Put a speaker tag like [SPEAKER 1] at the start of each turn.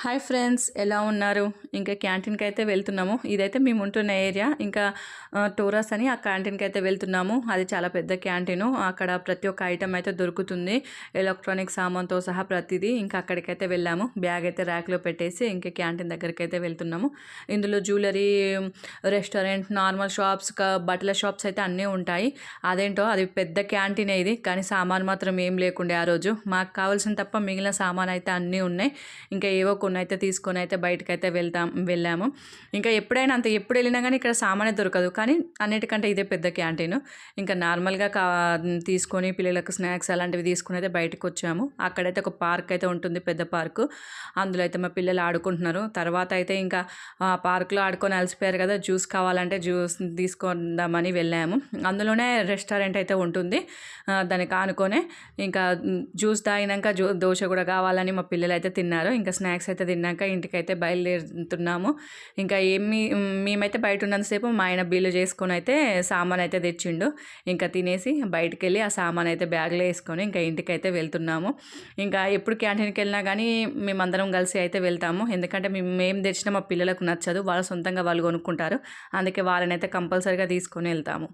[SPEAKER 1] Hi friends, ఎలా ఉన్నారు? ఇంకా క్యాంటీన్‌కి అయితే వెళ్తున్నాము. ఇదైతే మేము ఉంటున్న ఏరియా. ఇంకా టోరస్ అని ఆ క్యాంటీన్‌కి అయితే వెళ్తున్నాము. అది చాలా పెద్ద క్యాంటీను. అక్కడ ప్రతి ఒక్క ఐటెం అయితే దొరుకుతుంది. ఎలక్ట్రానిక్ సామాన్‌తో సహా ప్రతిదీ. ఇంకా అక్కడికైతే వెళ్ళాము. బ్యాగ్ అయితే ర్యాక్‌లో పెట్టేసి ఇంకా క్యాంటీన్ దగ్గరికైతే వెళ్తున్నాము. ఇందులో జ్యువెలరీ, రెస్టారెంట్, నార్మల్ షాప్స్, బట్టల షాప్స్ అయితే అన్నీ ఉంటాయి. అదేంటో అది పెద్ద క్యాంటీనే ఇది. కానీ సామాను మాత్రం ఏం లేకుండే ఆ రోజు. మాకు కావాల్సిన తప్ప మిగిలిన సామాను అయితే అన్నీ ఉన్నాయి. ఇంకా ఏవో కొన్నైతే తీసుకొనైతే బయటకైతే వెళ్ళాము. ఇంకా ఎప్పుడైనా అంతే, ఎప్పుడు వెళ్ళినా కానీ ఇక్కడ సామానే దొరకదు. కానీ అన్నిటికంటే ఇదే పెద్ద క్యాంటీను. ఇంకా నార్మల్‌గా తీసుకొని పిల్లలకు స్నాక్స్ అలాంటివి తీసుకొని అయితే బయటకొచ్చాము. అక్కడైతే ఒక పార్క్ అయితే ఉంటుంది, పెద్ద పార్కు. అందులో అయితే మా పిల్లలు ఆడుకుంటున్నారు. తర్వాత అయితే ఇంకా పార్క్‌లో ఆడుకొని అలసిపోయారు కదా! జ్యూస్ కావాలంటే జ్యూస్ తీసుకుందామని వెళ్ళాము. అందులోనే రెస్టారెంట్ అయితే ఉంటుంది. దానికి ఆనుకొనే ఇంకా జ్యూస్ తాగినాక దోస కూడా కావాలని మా పిల్లలైతే తిన్నారు. ఇంకా స్నాక్స్ అయితే తిన్నాక ఇంటికైతే బయలుదేరుతున్నాము. ఇంకా మేమైతే బయట ఉన్నంతసేపు మా ఆయన బిల్లు చేసుకొని అయితే సామాన్ అయితే తెచ్చిండు. ఇంకా తినేసి బయటికెళ్ళి ఆ సామాన్ అయితే బ్యాగ్లో వేసుకొని ఇంకా ఇంటికైతే వెళ్తున్నాము. ఇంకా ఎప్పుడు క్యాంటీన్కి వెళ్ళినా కానీ మేమందరం కలిసి అయితే వెళ్తాము. ఎందుకంటే మేము తెచ్చిన మా పిల్లలకు నచ్చదు. వాళ్ళు సొంతంగా వాళ్ళు కొనుక్కుంటారు. అందుకే వాళ్ళనైతే కంపల్సరీగా తీసుకొని వెళ్తాము.